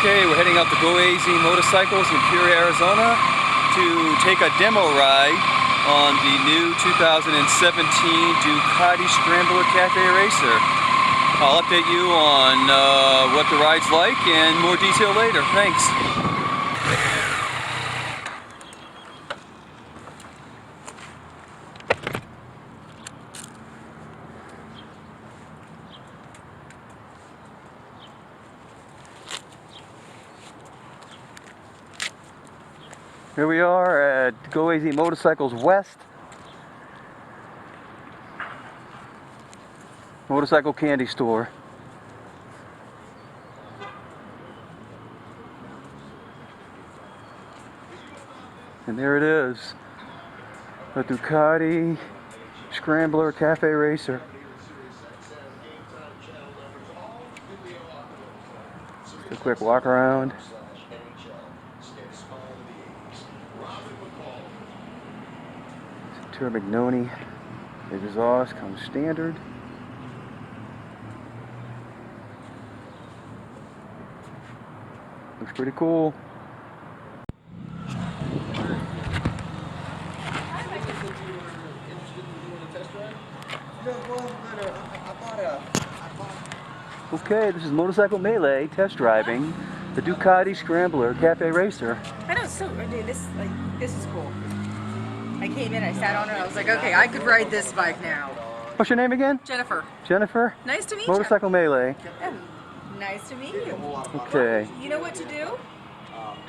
Okay, we're heading out to Go AZ Motorcycles in Peoria, Arizona to take a demo ride on the new 2017 Ducati Scrambler Cafe Racer. I'll update you on what the ride's like and more detail later. Thanks. Here we are at Go AZ Motorcycles West. Motorcycle candy store. And there it is. The Ducati Scrambler Cafe Racer. Just a quick walk around. Magnoni. The exhaust comes standard. Looks pretty cool. Okay, this is Motorcycle Melee test driving the Ducati Scrambler Cafe Racer. I know, so dude, this is cool. I came in, I sat on it, I was like, okay, I could ride this bike now. What's your name again? Jennifer. Jennifer? Nice to meet you. Motorcycle Melee. Yeah, nice to meet you. Okay. You know what to do?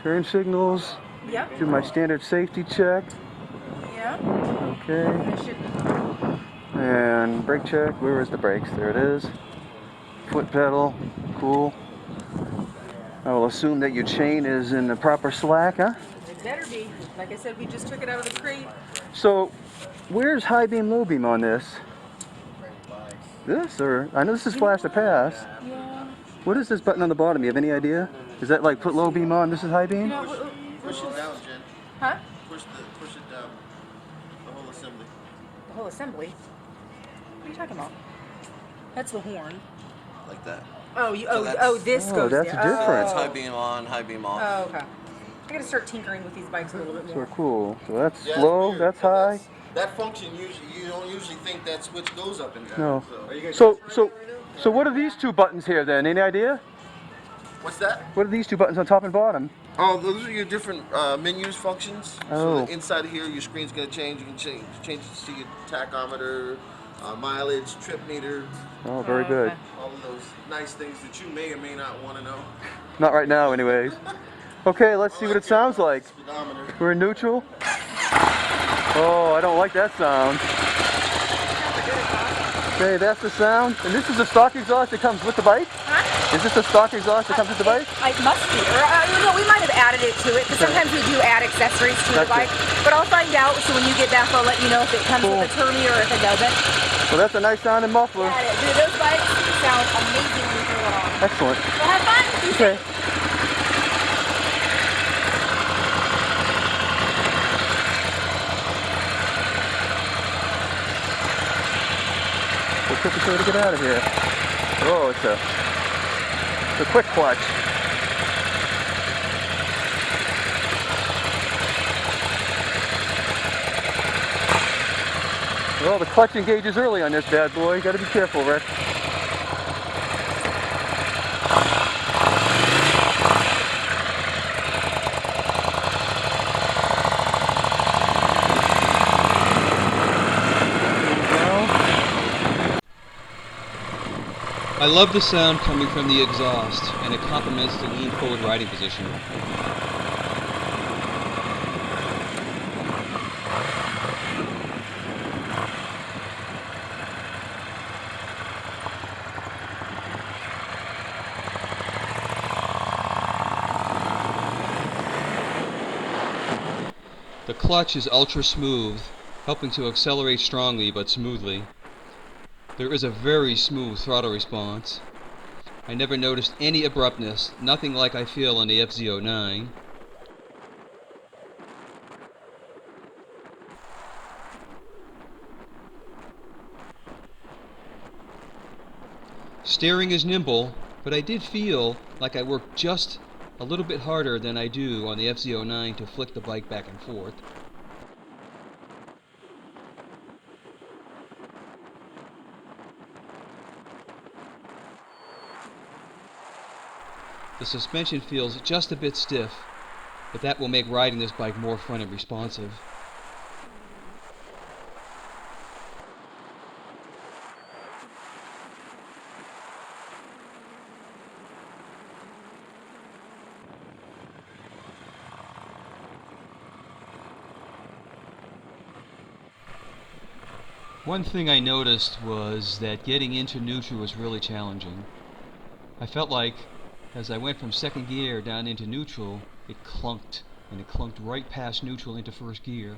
Turn signals. Yep. Do my standard safety check. Yeah. Okay. I should... And brake check. Where is the brakes? There it is. Foot pedal. Cool. I will assume that your chain is in the proper slack, huh? It better be. Like I said, we just took it out of the crate. So, where's high beam, low beam on this? This, or I know this is flash to pass. Yeah. What is this button on the bottom? You have any idea? Is that like put low beam on? This is high beam. No, Push it down, Jen. huh? Push it down. The whole assembly. The whole assembly. What are you talking about? That's the horn. Like that. Oh, you. So This Oh, goes that's there. different. It's high beam on, high beam off. Oh, okay. I gotta start tinkering with these bikes a little bit So more. cool. So that's Yeah, low. weird, That's high. That function you don't usually think that switch goes up and down. No. So, are you guys So what are these two buttons here then? Any idea? what's that? What are these two buttons on top and bottom? Oh, those are your different menus functions. Oh. So the inside of here, your screen's gonna change. You can change it to your tachometer, mileage, trip meter, Oh, very good. Okay. all of those nice things that you may or may not want to know. Not right now, anyways. Okay, let's see what it sounds like. Speedometer. We're in neutral. Oh, I don't like that sound. Okay, that's the sound. And this is the stock exhaust that comes with the bike? Huh? Is this the stock exhaust that comes with the bike? It must be. Or, no, we might have added it to it, because sometimes we do add accessories to the Gotcha. bike. But I'll find out, so when you get back, I'll let you know if it comes Cool. with a Termi or if it doesn't. Well, that's a nice sounding muffler. Yeah, dude, those bikes sound amazing when you throw it on. Excellent. Well, have fun. Be Okay. safe. We'll quick way to get out of here. Oh, it's a quick clutch. Well, the clutch engages early on this bad boy. You got to be careful, Rick. I love the sound coming from the exhaust, and it complements the lean forward riding position. The clutch is ultra smooth, helping to accelerate strongly but smoothly. There is a very smooth throttle response. I never noticed any abruptness, nothing like I feel on the FZ09. Steering is nimble, but I did feel like I worked just a little bit harder than I do on the FZ09 to flick the bike back and forth. The suspension feels just a bit stiff, but that will make riding this bike more fun and responsive. One thing I noticed was that getting into neutral was really challenging. I felt like as I went from second gear down into neutral, it clunked, and it clunked right past neutral into first gear.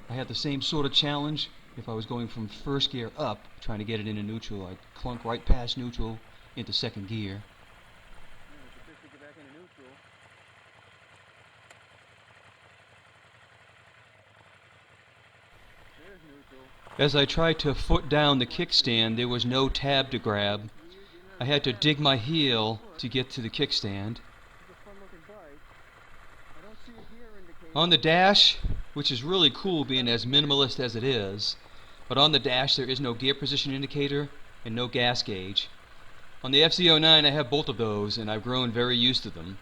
I had the same sort of challenge if I was going from first gear up, trying to get it into neutral. I'd clunk right past neutral into second gear. As I tried to foot down the kickstand, there was no tab to grab. I had to dig my heel to get to the kickstand. On the dash, which is really cool being as minimalist as it is, but on the dash there is no gear position indicator and no gas gauge. On the FZ09 I have both of those, and I've grown very used to them.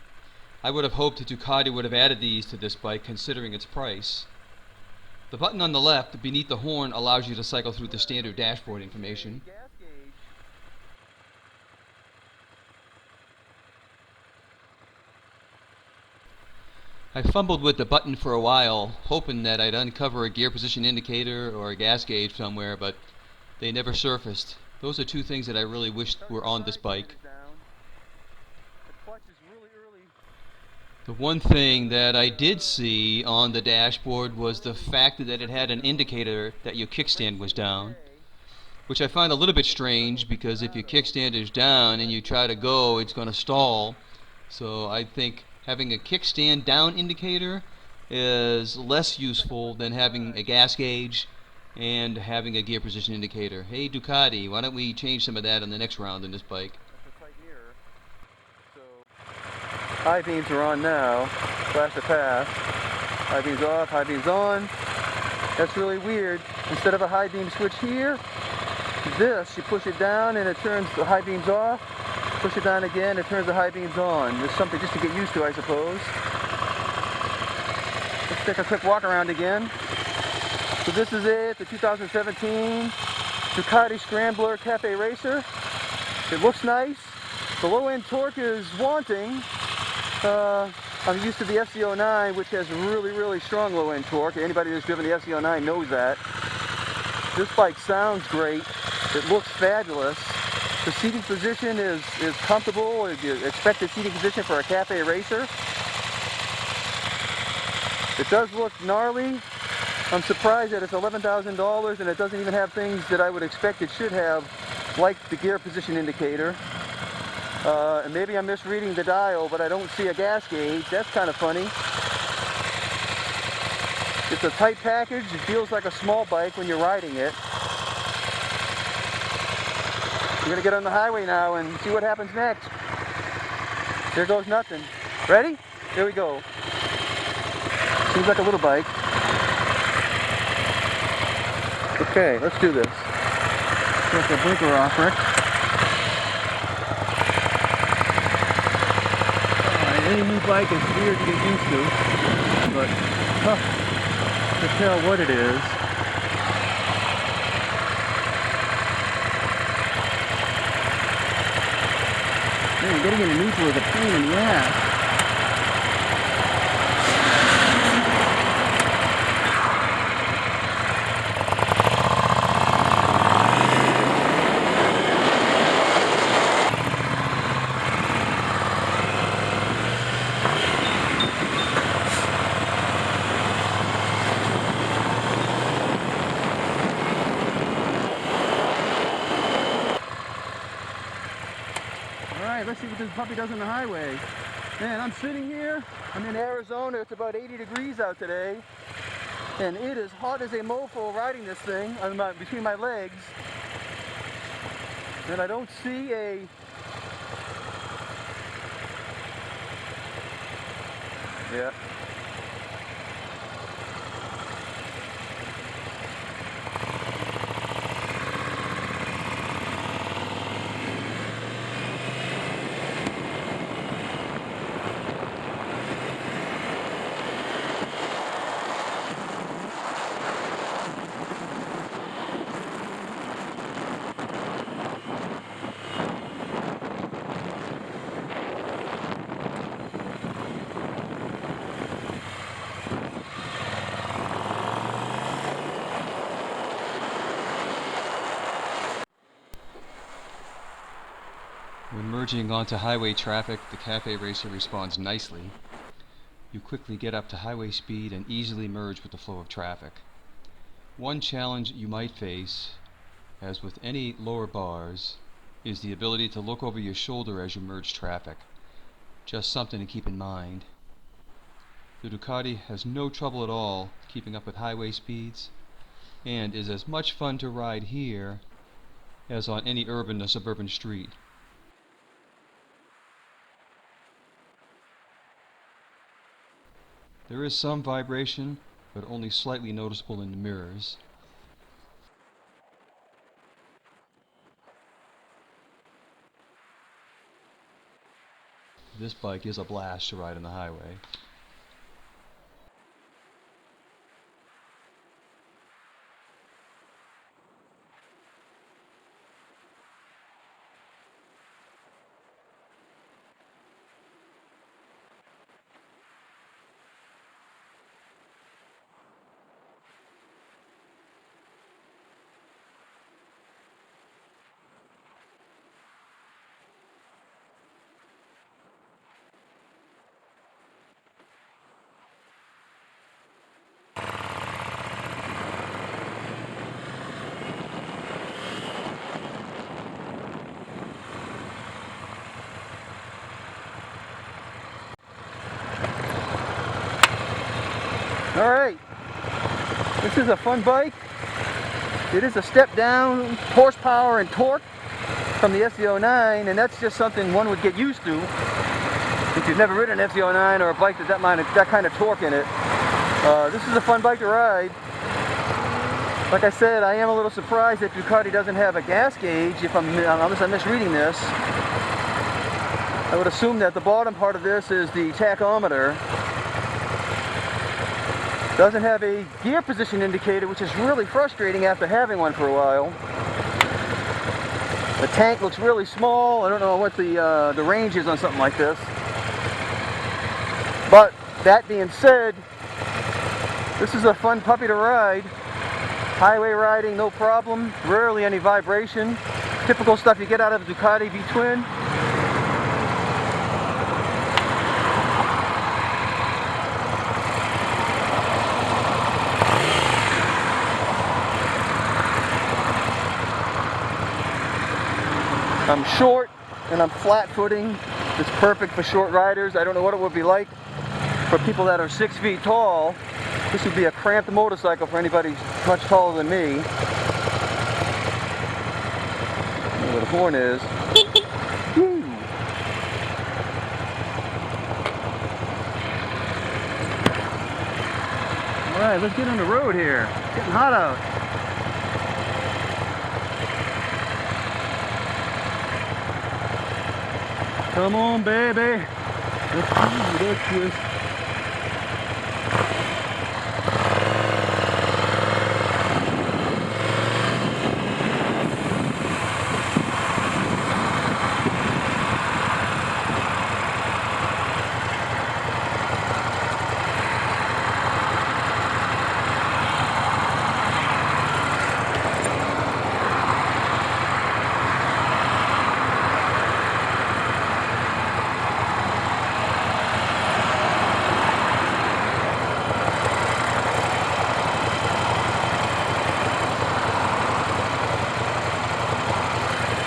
I would have hoped that Ducati would have added these to this bike considering its price. The button on the left beneath the horn allows you to cycle through the standard dashboard information. I fumbled with the button for a while, hoping that I'd uncover a gear position indicator or a gas gauge somewhere, but they never surfaced. Those are two things that I really wished were on this bike. The one thing that I did see on the dashboard was the fact that it had an indicator that your kickstand was down, which I find a little bit strange because if your kickstand is down and you try to go, it's going to stall. So I think having a kickstand down indicator is less useful than having a gas gauge and having a gear position indicator. Hey Ducati, why don't we change some of that on the next round in this bike? High beams are on now. Flash to pass. High beams off, high beams on. That's really weird. Instead of a high beam switch here, this, you push it down and it turns the high beams off. Push it down again, it turns the high beams on. There's something just to get used to, I suppose. Let's take a quick walk around again. So this is it, the 2017 Ducati Scrambler Cafe Racer. It looks nice. The low end torque is wanting. I'm used to the FZ09, which has really strong low end torque. Anybody that's driven the FZ09 knows that. This bike sounds great. It looks fabulous. The seating position is comfortable. The expected seating position for a cafe racer. It does look gnarly. I'm surprised that it's $11,000 and it doesn't even have things that I would expect it should have, like the gear position indicator. And maybe I'm misreading the dial, but I don't see a gas gauge. That's kind of funny. It's a tight package. It feels like a small bike when you're riding it. We're going to get on the highway now and see what happens next. There goes nothing. Ready? Here we go. Seems like a little bike. Okay, let's do this. Get the blinker off, Rick. Any new bike is weird to get used to, but tough to tell what it is. Man, getting into neutral is a pain in the ass. Let's see what this puppy does on the highway. Man, I'm sitting here. I'm in Arizona. It's about 80 degrees out today. And it is hot as a mofo riding this thing between my legs. And I don't see a Yeah. When merging onto highway traffic, the Cafe Racer responds nicely. You quickly get up to highway speed and easily merge with the flow of traffic. One challenge you might face, as with any lower bars, is the ability to look over your shoulder as you merge traffic. Just something to keep in mind. The Ducati has no trouble at all keeping up with highway speeds, and is as much fun to ride here as on any urban or suburban street. There is some vibration, but only slightly noticeable in the mirrors. This bike is a blast to ride on the highway. Alright, this is a fun bike. It is a step down horsepower and torque from the SC09, and that's just something one would get used to if you've never ridden an SC09 or a bike with that kind of torque in it. This is a fun bike to ride. Like I said, I am a little surprised that Ducati doesn't have a gas gauge, unless I'm misreading this. I would assume that the bottom part of this is the tachometer. Doesn't have a gear position indicator, which is really frustrating after having one for a while. The tank looks really small. I don't know what the range is on something like this. But that being said, this is a fun puppy to ride. Highway riding, no problem. Rarely any vibration. Typical stuff you get out of a Ducati V-twin. I'm short and I'm flat footing. It's perfect for short riders. I don't know what it would be like for people that are 6 feet tall. This would be a cramped motorcycle for anybody much taller than me. I don't know where the horn is. Woo. Alright, let's get on the road here. It's getting hot out. Come on, baby. Let's twist.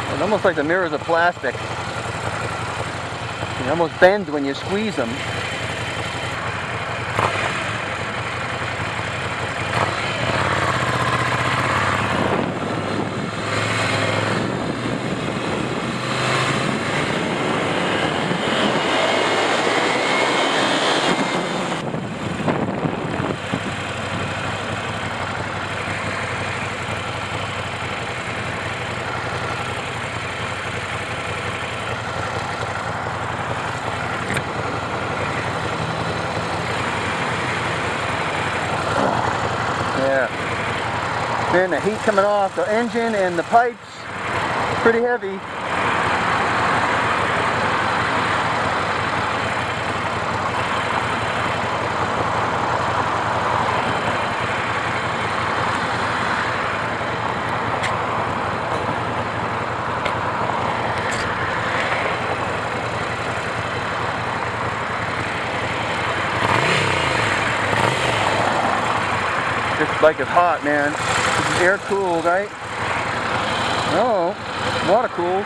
It's almost like the mirrors are plastic. They almost bend when you squeeze them. Man, the heat coming off the engine and the pipes, pretty heavy. This bike is hot, man. This is air cooled, right? Oh, water cooled.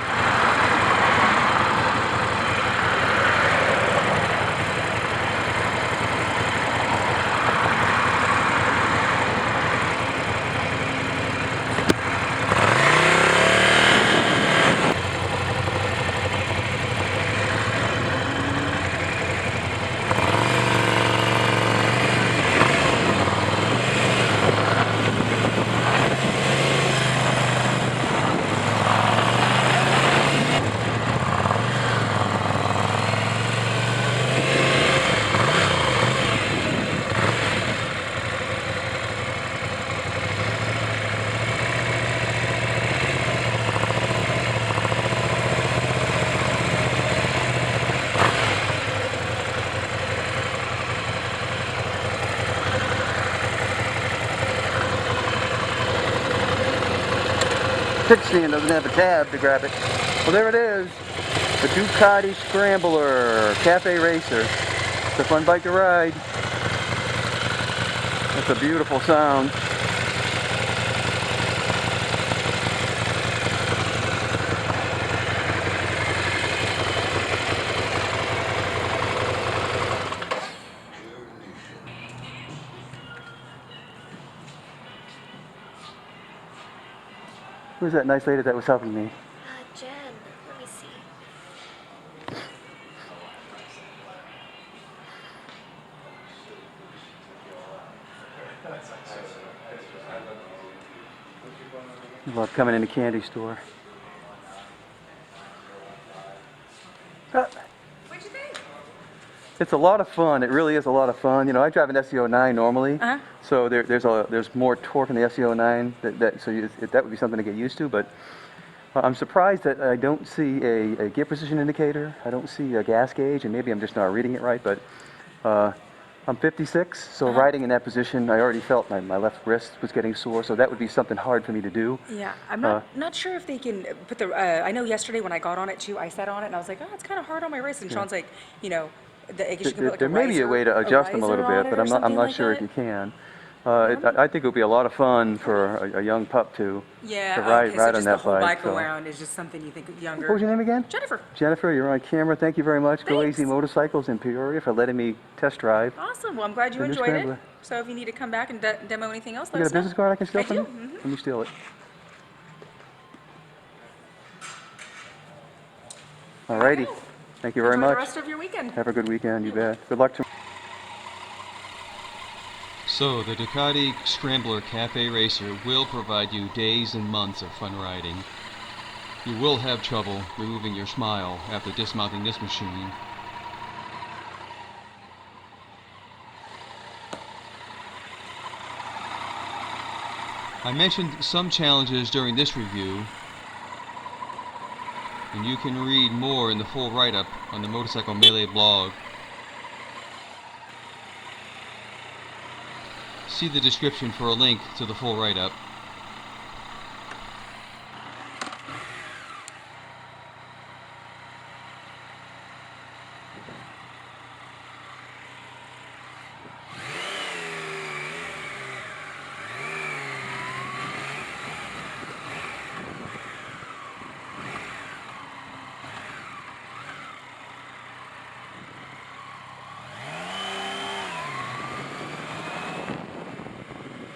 Kickstand doesn't have a tab to grab it. Well, there it is. The Ducati Scrambler Cafe Racer. It's a fun bike to ride. That's a beautiful sound. Who's that nice lady that was helping me? Jen, let me see. I love coming in the candy store. What'd you think? It's a lot of fun. It really is a lot of fun. You know, I drive an SE09 normally, so there's more torque in the SE09. That would be something to get used to. But I'm surprised that I don't see a gear position indicator. I don't see a gas gauge, and maybe I'm just not reading it right. But I'm 56, so riding in that position, I already felt my left wrist was getting sore. So that would be something hard for me to do. Yeah, I'm not sure if they can put the. I know yesterday when I got on it too, I sat on it and I was like, oh, it's kind of hard on my wrist. And Sean's like, you know, I guess you can put like There may be a way to adjust them a little bit, but I'm not sure if you can. I think it would be a lot of fun for a young pup to ride so on just that the whole bike. bike around is just something you think younger. What was your name again? Jennifer. Jennifer, you're on camera. Thank you very much. Go Thanks. Easy Motorcycles in Peoria for letting me test drive. Awesome. Well, I'm glad you The new enjoyed it. Scrambler. So if you need to come back and demo anything else, You let got us a know. business card I can steal I from do. you? Let me steal it. Alrighty. Okay. Thank you very Enjoy much. the rest of your weekend. Have a good weekend, you bet. Good luck to So, the Ducati Scrambler Cafe Racer will provide you days and months of fun riding. You will have trouble removing your smile after dismounting this machine. I mentioned some challenges during this review, and you can read more in the full write-up on the Motorcycle Melee blog. See the description for a link to the full write-up.